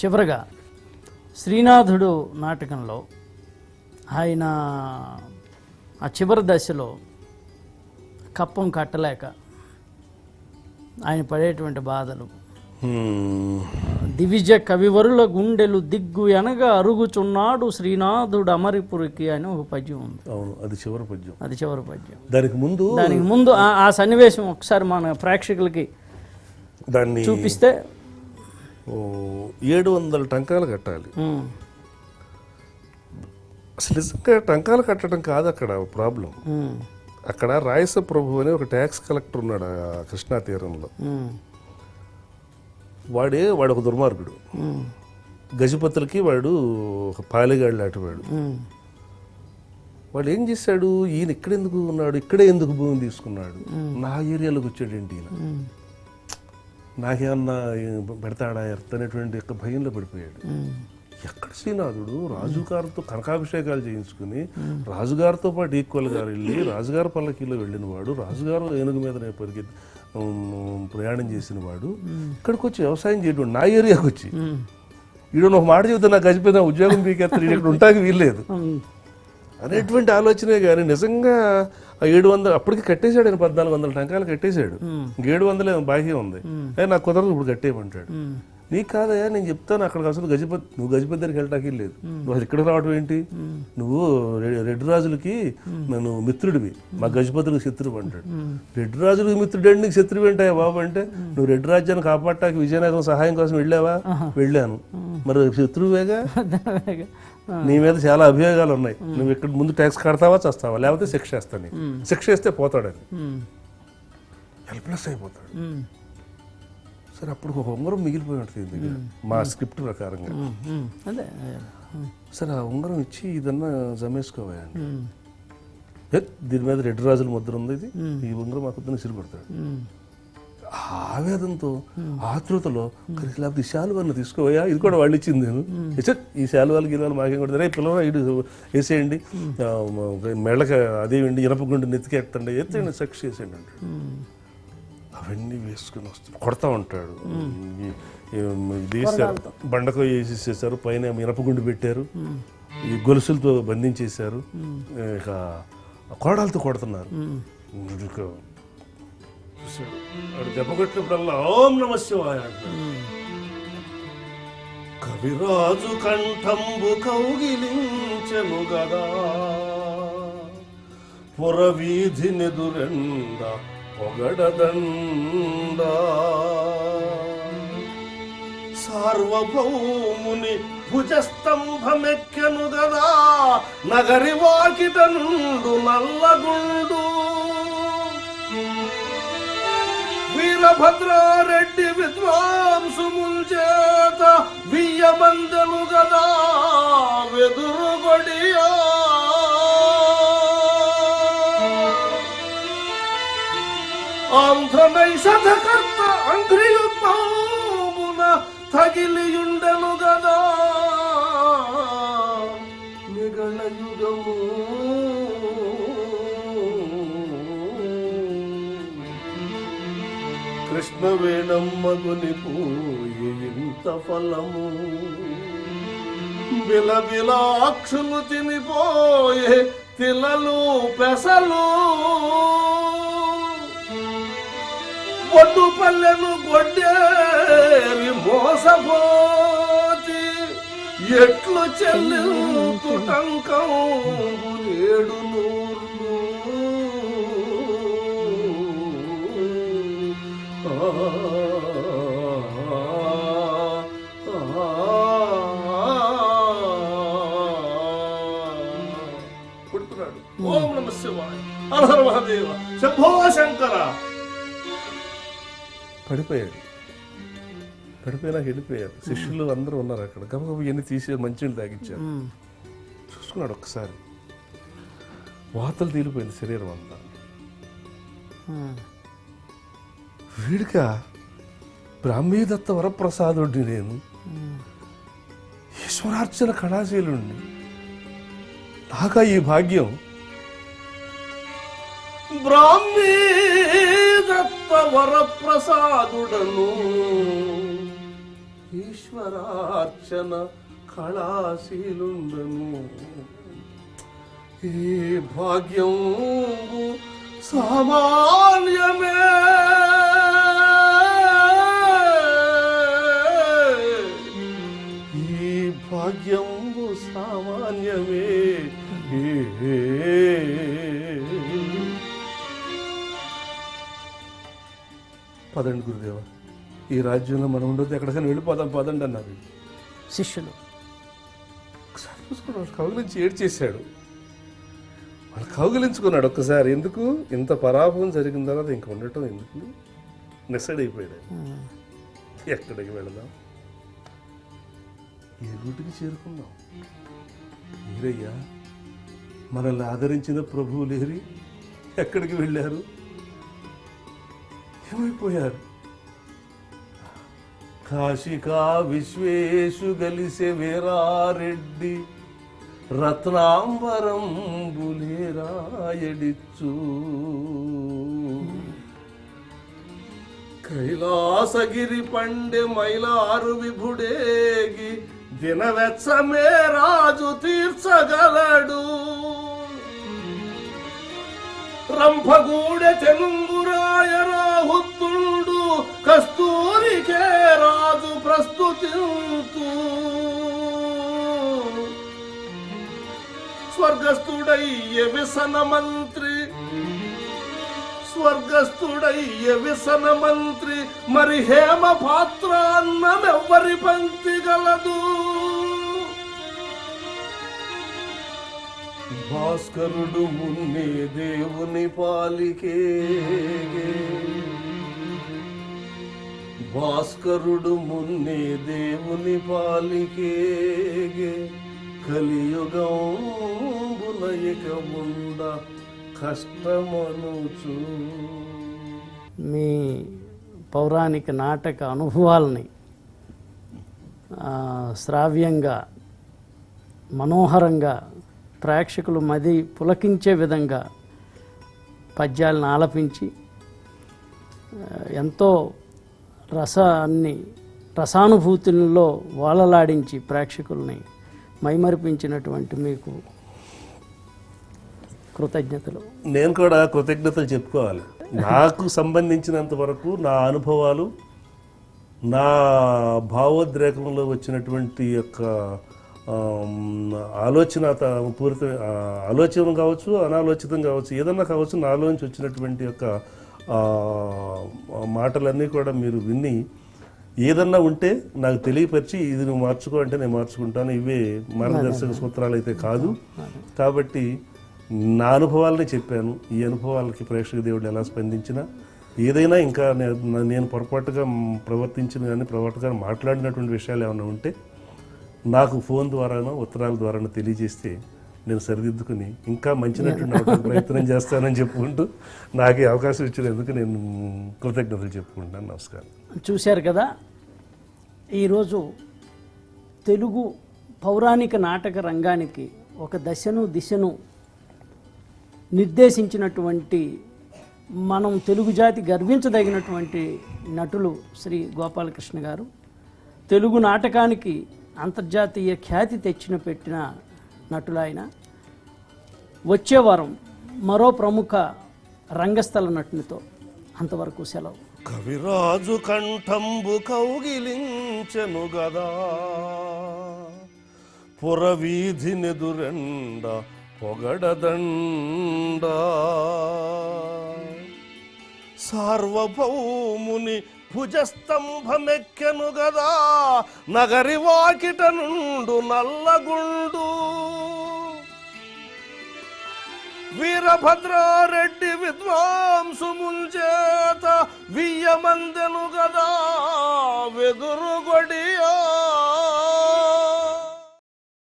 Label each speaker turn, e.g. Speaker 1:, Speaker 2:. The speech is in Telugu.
Speaker 1: చివరగా శ్రీనాథుడు నాటకంలో ఆయన ఆ చివరి దశలో కప్పం కట్టలేక ఆయన పడేటువంటి బాధలు, దివిజ కవివరుల గుండెలు దిగ్గు ఎనగా అరుగుచున్నాడు శ్రీనాథుడు అమరిపురికి అని ఒక పద్యం ఉంది.
Speaker 2: అవును, అది చివరి పద్యం.
Speaker 1: అది చివరి పద్యం.
Speaker 2: దానికి ముందు
Speaker 1: ఆ సన్నివేశం ఒకసారి మన ప్రేక్షకులకి
Speaker 2: దాన్ని
Speaker 1: చూపిస్తే.
Speaker 2: 700 టంకాలు కట్టాలి. అసలు నిజంగా టంకాలు కట్టడం కాదు అక్కడ ప్రాబ్లం. అక్కడ రాయస ప్రభు అని ఒక ట్యాక్స్ కలెక్టర్ ఉన్నాడు ఆ కృష్ణా తీరంలో. వాడు ఒక దుర్మార్గుడు. గజపతులకి వాడు ఒక పాలిగాడు లాంటివాడు. వాడు ఏం చేశాడు, ఈయన ఇక్కడెందుకు ఉన్నాడు, ఇక్కడే ఎందుకు భూమిని తీసుకున్నాడు, నా ఏరియాలోకి వచ్చాడేంటి ఈయన, నాకేమన్నా పెడతాడా ఎర్త్ అనేటువంటి యొక్క భయంలో పడిపోయాడు. ఎక్కడ శ్రీనాథుడు రాజుగారితో కనకాభిషేకాలు చేయించుకుని రాజుగారితో పాటు ఈక్వల్గా వెళ్ళి రాజుగారి పల్లకీలో వెళ్ళిన వాడు, రాజుగారు ఏనుగు మీద ప్రయాణం చేసిన వాడు ఇక్కడికి వచ్చి వ్యవసాయం చేయడం, నా ఏరియాకి వచ్చి ఈడు ఒక మాట చెబితే నాకు గజిపోయిన ఉద్యోగం పీకేస్తాడు, ఇక్కడ ఉంటానికి వీల్లేదు అనేటువంటి ఆలోచనే. కానీ నిజంగా 700 అప్పటికి కట్టేశాడు ఆయన, 1400 టంకాలు కట్టేశాడు. 700 బాకీ ఉంది. నాకు కుదరదు ఇప్పుడు కట్టేయమంటాడు. నీకు కాదయా, నేను చెప్తాను అక్కడికి అసలు నువ్వు గజపతి దగ్గరికి వెళ్ళటానికి లేదు, నువ్వు అసలు ఇక్కడ రావడం ఏంటి, నువ్వు రెడ్డి రాజులకి నన్ను మిత్రుడివి, మా గజపతులకు శత్రువు అంటాడు. రెడ్డి రాజులకు మిత్రుడు నీకు శత్రువు ఏంటాయా బాబు అంటే, నువ్వు రెడ్డి రాజ్యాన్ని కాపాడటానికి విజయనగరం సహాయం కోసం వెళ్ళావా, వెళ్ళాను, మరి శత్రువేగా, నీ మీద చాలా అభియోగాలు ఉన్నాయి, నువ్వు ఇక్కడ ముందు ట్యాక్స్ కడతావా చేస్తావా, లేకపోతే శిక్ష వేస్తాను, శిక్ష వేస్తే పోతాడని హెల్ప్లెస్ అయిపోతాడు. సరే అప్పుడు ఒక ఉంగరం మిగిలిపోయి ఉంటుంది మా స్క్రిప్ట్ ప్రకారంగా. సరే ఆ ఉంగరం ఇచ్చి ఇదన్నా జమేసుకోవాలండి, దీని మీద రెడ్డి రాజుల ముద్ర ఉంది, ఇది ఈ ఉంగరం మా పొద్దున్న సిరిపడతాడు. ఆవేదంతో ఆతృతలో లేకపోతే ఈ శాలువాలను తీసుకోవయా, ఇది కూడా వాళ్ళు ఇచ్చింది, నేను ఈ శాలువాలు గిలువాలు మాకేం కొడతారు, రే పిల్లలు ఇటు వేసేయండి, మెళ్ళకి అదేండి ఇనపగుండు నెత్తికెట్టండి, ఎత్తండి సెక్స్ చేసేయండి అంటాడు. అవన్నీ వేసుకుని వస్తాడు, కొడతా ఉంటాడు. వేసారు, బండకో వేసేసారు, పైన మినపగుండు పెట్టారు, ఈ గొలుసులతో బంధించేశారు, ఇక కోడాలతో కొడుతున్నారు. దెబ్బ కొట్టినప్పుడల్లా ఓం నమ శివాయ అంటారు. కవిరాజు కంఠంబు కౌగిలించెను గదా, పురవీధి నెదురెండ పొగడదండ, సార్వభౌముని భుజస్తంభమెక్కెను గదా, నగరి వాకిట నుండు నల్లగుండు, వీరభద్రారెడ్డి విద్వాంసుముల్ చేత వియ్యమందెను గదా వెదురుగొడియా, ఆంధ్రనైషధకర్త అంగ్రియుద్ధమున తగిలియుండెను గదా నిగళయుగము, కృష్ణవేణమ్మగుని పోయి ఇంత ఫలము, బిలబిలాక్షులు తినిపోయే తిలలు పెసలు, ఒడ్డు పల్లెను గొడ్డేరి మోసపోతి, ఎట్లు చెల్లింపు టంకంబు 700. పుడుతున్నాడు. ఓం నమ శివాయ, హర మహాదేవ, శంభో శంకర. పడిపోయినా వెళ్ళిపోయారు. శిష్యులు అందరూ ఉన్నారు అక్కడ. గమగమ ఇవన్నీ తీసి మంచినీళ్ళు తాగించారు. చూసుకున్నాడు ఒక్కసారి, వాతలు తీలిపోయింది శరీరం అంతా. వీడిక బ్రాహ్మీదత్త వరప్రసాదుడిని, నేను ఈశ్వరార్చన కళాశీలుణ్ణి, నాకా ఈ భాగ్యం. బ్రాహ్మీదత్త వరప్రసాదుడను ఈశ్వరార్చన కళాశీలుండను. ఈ భాగ్యం సామాన్యమే, ఈ భాగ్యం సామాన్యమే. పదండి గురుదేవా, ఈ రాజ్యంలో మనం ఉండొద్దు, ఎక్కడికైనా వెళ్ళిపోదాం పదండి అన్నారు
Speaker 1: శిష్యులు.
Speaker 2: ఒకసారి చూసుకున్నాడు, కౌగిలించి ఏడ్చేశాడు. వాళ్ళు కౌగిలించుకున్నాడు ఒక్కసారి. ఎందుకు ఇంత పరాభవం జరిగిన తర్వాత ఇంక ఉండటం ఎందుకు డిసైడ్ అయిపోయాడు. ఎక్కడికి వెళదాం, ఏ రూటుకి చేరుకుందాం. మీరయ్యా మనల్ని ఆదరించిన ప్రభువు లేరి ఎక్కడికి వెళ్ళారు, ఏమైపోయారు? కాశికా విశ్వేశు గలిసె వీరారెడ్డి రత్నాంబరం బులేరాయడిచ్చు. కైలాసగిరి పండె మైలారు విభుడేగి దినవెచ్చమే రాజు తీర్చగలడు. రంభగూడె తెనుంగురాయ రాహుత్తుండు కస్తూరికే రాజు ప్రస్తుతింతూ. స్వర్గస్థుడయ్య విసన మంత్రి, స్వర్గస్థుడయ్య విసన మంత్రి, మరి హేమ పాత్ర అన్నమెవ్వరి పంక్తి గలదు. భాస్కరుడు మున్నే దేవుని పాలికే, భాస్కరుడు మున్నే దేవుని పాలికే. కలియుగంబున ఇక ఉండ కష్టమనుచు.
Speaker 1: మీ పౌరాణిక నాటక అనుభవాలని శ్రావ్యంగా మనోహరంగా ప్రేక్షకులు మది పులకించే విధంగా పద్యాలను ఆలపించి ఎంతో రసానుభూతుల్లో వాలలాడించి ప్రేక్షకుల్ని మైమరిపించినటువంటి మీకు కృతజ్ఞతలు.
Speaker 2: నేను కూడా కృతజ్ఞతలు చెప్పుకోవాలి. నాకు సంబంధించినంత వరకు నా అనుభవాలు, నా భావోద్రేకంలో వచ్చినటువంటి యొక్క ఆలోచన కావచ్చు, అనాలోచితం కావచ్చు, ఏదన్నా కావచ్చు, నాలోంచి వచ్చినటువంటి యొక్క మాటలన్నీ కూడా మీరు విని ఏదన్నా ఉంటే నాకు తెలియపరిచి ఇది నువ్వు మార్చుకో అంటే నేను మార్చుకుంటాను. ఇవే మార్గదర్శక సూత్రాలు అయితే కాదు. కాబట్టి నా అనుభవాలని చెప్పాను. ఈ అనుభవాలకి ప్రేక్షక దేవుడు ఎలా స్పందించినా, ఏదైనా ఇంకా నేను పొరపాటుగా ప్రవర్తించిన కానీ పొరపాటుగా మాట్లాడినటువంటి విషయాలు ఏమైనా ఉంటే నాకు ఫోన్ ద్వారానో ఉత్తరాల ద్వారానో తెలియజేస్తే నేను సరిదిద్దుకుని ఇంకా మంచి నటుడు అవడానికి ప్రయత్నం చేస్తానని చెప్పుకుంటూ నాకు ఈ అవకాశం ఇచ్చినందుకు నేను కృతజ్ఞతలు చెప్పుకుంటాను. నమస్కారం.
Speaker 1: చూశారు కదా, ఈరోజు తెలుగు పౌరాణిక నాటక రంగానికి ఒక దిశను నిర్దేశించినటువంటి, మనం తెలుగు జాతి గర్వించదగినటువంటి నటులు శ్రీ గోపాలకృష్ణ గారు. తెలుగు నాటకానికి అంతర్జాతీయ ఖ్యాతి పెట్టిన నటులు ఆయన. వచ్చే వారం మరో ప్రముఖ రంగస్థల నటునితో. అంతవరకు సెలవు.
Speaker 2: కవిరాజు కంఠంబు కౌగిలించెను గదా, పురవీధినెదురెండ పొగడదండ. సార్వభౌముని భుజస్తంభమెక్కెను గదా, నగరి వాకిట నుండు నల్లగుండు. వీరభద్రారెడ్డి విద్వాంసుముంచేత వియ్యమందెను గదా వెదురుగొడి.